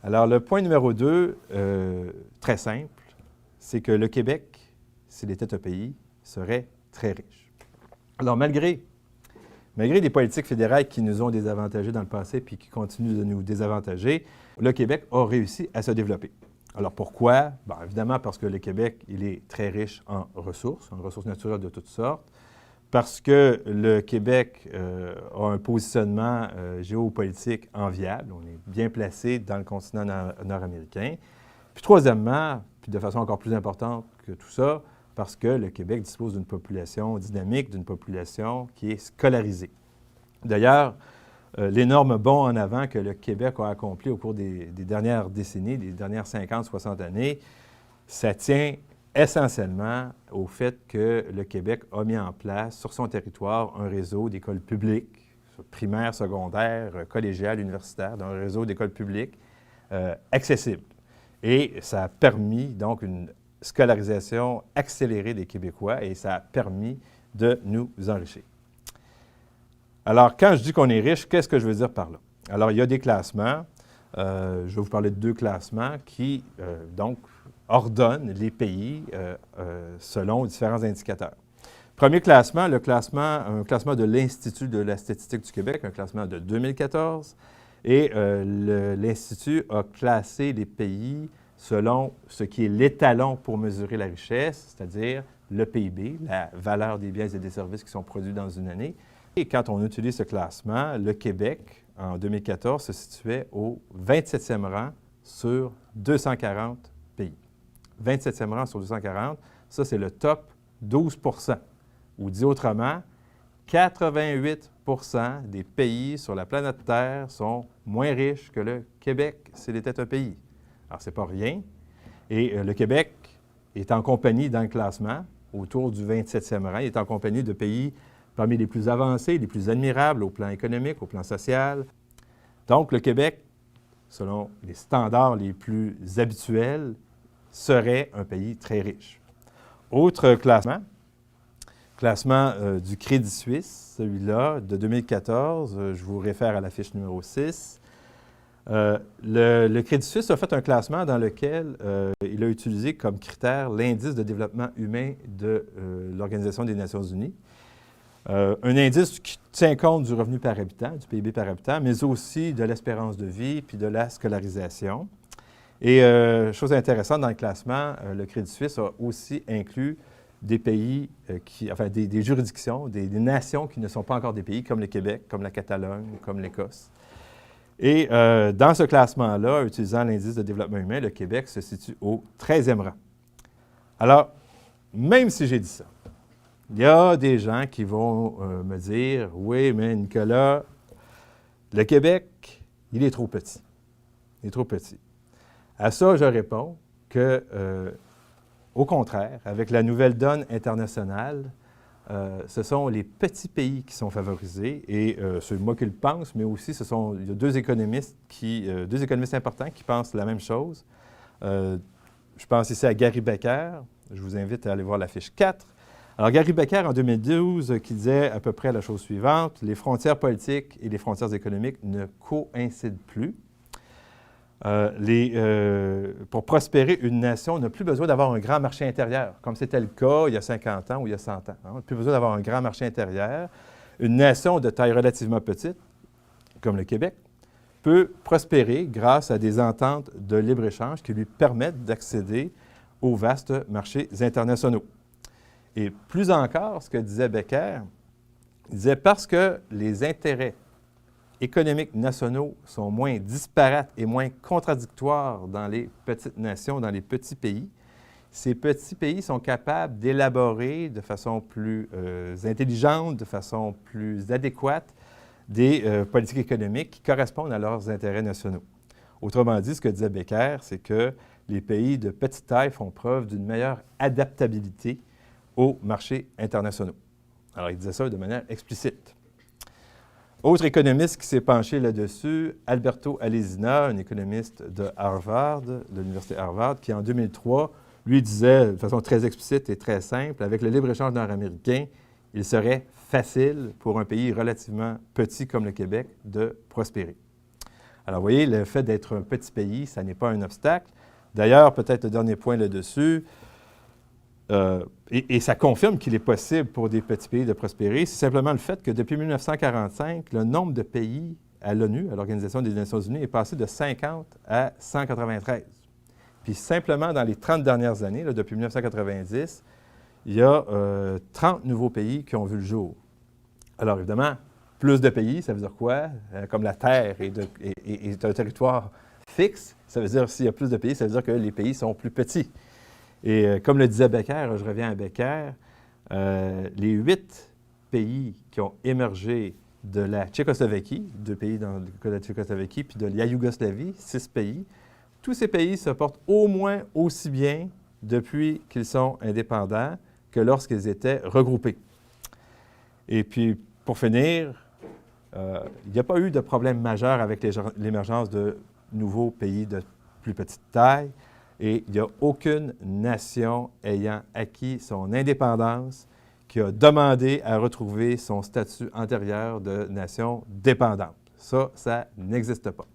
Alors, le point numéro 2, très simple, c'est que le Québec, s'il était un pays, serait très riche. Alors, malgré des politiques fédérales qui nous ont désavantagés dans le passé puis qui continuent de nous désavantager, le Québec a réussi à se développer. Alors, pourquoi? Bien, évidemment, parce que le Québec, il est très riche en ressources naturelles de toutes sortes, parce que le Québec a un positionnement géopolitique enviable. On est bien placé dans le continent nord-américain. Puis troisièmement, puis de façon encore plus importante que tout ça, parce que le Québec dispose d'une population dynamique, d'une population qui est scolarisée. D'ailleurs, l'énorme bond en avant que le Québec a accompli au cours des dernières décennies, des dernières 50-60 années, ça tient essentiellement au fait que le Québec a mis en place sur son territoire un réseau d'écoles publiques, primaires, secondaires, collégiales, universitaires, donc un réseau d'écoles publiques accessible. Et ça a permis donc une scolarisation accélérée des Québécois et ça a permis de nous enrichir. Alors, quand je dis qu'on est riche, qu'est-ce que je veux dire par là? Alors, il y a des classements. Je vais vous parler de 2 classements qui, donc, ordonnent les pays selon différents indicateurs. Premier classement, un classement de l'Institut de la statistique du Québec, un classement de 2014. Et l'Institut a classé les pays selon ce qui est l'étalon pour mesurer la richesse, c'est-à-dire le PIB, la valeur des biens et des services qui sont produits dans une année. Et quand on utilise ce classement, le Québec, en 2014, se situait au 27e rang sur 240 pays. 27e rang sur 240, ça, c'est le top 12 %. Ou dit autrement, 88 % des pays sur la planète Terre sont moins riches que le Québec s'il était un pays. Alors, ce n'est pas rien. Et le Québec est en compagnie dans le classement, autour du 27e rang. Il est en compagnie de pays parmi les plus avancés, les plus admirables au plan économique, au plan social. Donc, le Québec, selon les standards les plus habituels, serait un pays très riche. Autre classement du Crédit Suisse, celui-là, de 2014, je vous réfère à la fiche numéro 6. Le Crédit Suisse a fait un classement dans lequel il a utilisé comme critère l'indice de développement humain de l'Organisation des Nations unies. Un indice qui tient compte du revenu par habitant, du PIB par habitant, mais aussi de l'espérance de vie puis de la scolarisation. Et chose intéressante dans le classement, le Crédit Suisse a aussi inclus des pays, des juridictions, des nations qui ne sont pas encore des pays, comme le Québec, comme la Catalogne, comme l'Écosse. Et dans ce classement-là, utilisant l'indice de développement humain, le Québec se situe au 13e rang. Alors, même si j'ai dit ça, il y a des gens qui vont me dire « Oui, mais Nicolas, le Québec, il est trop petit. Il est trop petit. » À ça, je réponds que, au contraire, avec la nouvelle donne internationale, ce sont les petits pays qui sont favorisés, et c'est moi qui le pense, mais aussi il y a deux économistes importants qui pensent la même chose. Je pense ici à Gary Becker. Je vous invite à aller voir la fiche 4. Alors, Gary Becker, en 2012, qui disait à peu près la chose suivante: les frontières politiques et les frontières économiques ne coïncident plus. Pour prospérer, une nation n'a plus besoin d'avoir un grand marché intérieur, comme c'était le cas il y a 50 ans ou il y a 100 ans. On n'a plus besoin d'avoir un grand marché intérieur. Une nation de taille relativement petite, comme le Québec, peut prospérer grâce à des ententes de libre-échange qui lui permettent d'accéder aux vastes marchés internationaux. Et plus encore, ce que disait Becker, il disait parce que les intérêts économiques nationaux sont moins disparates et moins contradictoires dans les petites nations, dans les petits pays, ces petits pays sont capables d'élaborer de façon plus intelligente, de façon plus adéquate, des politiques économiques qui correspondent à leurs intérêts nationaux. Autrement dit, ce que disait Becker, c'est que les pays de petite taille font preuve d'une meilleure adaptabilité aux marchés internationaux. Alors, il disait ça de manière explicite. Autre économiste qui s'est penché là-dessus, Alberto Alesina, un économiste de Harvard, de l'Université Harvard, qui en 2003, lui disait de façon très explicite et très simple, avec le libre-échange nord-américain, il serait facile pour un pays relativement petit comme le Québec de prospérer. Alors, vous voyez, le fait d'être un petit pays, ça n'est pas un obstacle. D'ailleurs, peut-être le dernier point là-dessus, et ça confirme qu'il est possible pour des petits pays de prospérer, c'est simplement le fait que depuis 1945, le nombre de pays à l'ONU, à l'Organisation des Nations Unies, est passé de 50 à 193. Puis simplement dans les 30 dernières années, là, depuis 1990, il y a 30 nouveaux pays qui ont vu le jour. Alors évidemment, plus de pays, ça veut dire quoi? Comme la Terre est un territoire fixe, ça veut dire s'il y a plus de pays, ça veut dire que les pays sont plus petits. Et comme le disait Becker, je reviens à Becker, les 8 pays qui ont émergé de la Tchécoslovaquie, 2 pays dans le cas de la Tchécoslovaquie, puis de la Yougoslavie, 6 pays, tous ces pays se portent au moins aussi bien depuis qu'ils sont indépendants que lorsqu'ils étaient regroupés. Et puis, pour finir, il n'y a pas eu de problème majeur avec l'émergence de nouveaux pays de plus petite taille et il n'y a aucune nation ayant acquis son indépendance qui a demandé à retrouver son statut antérieur de nation dépendante. Ça n'existe pas.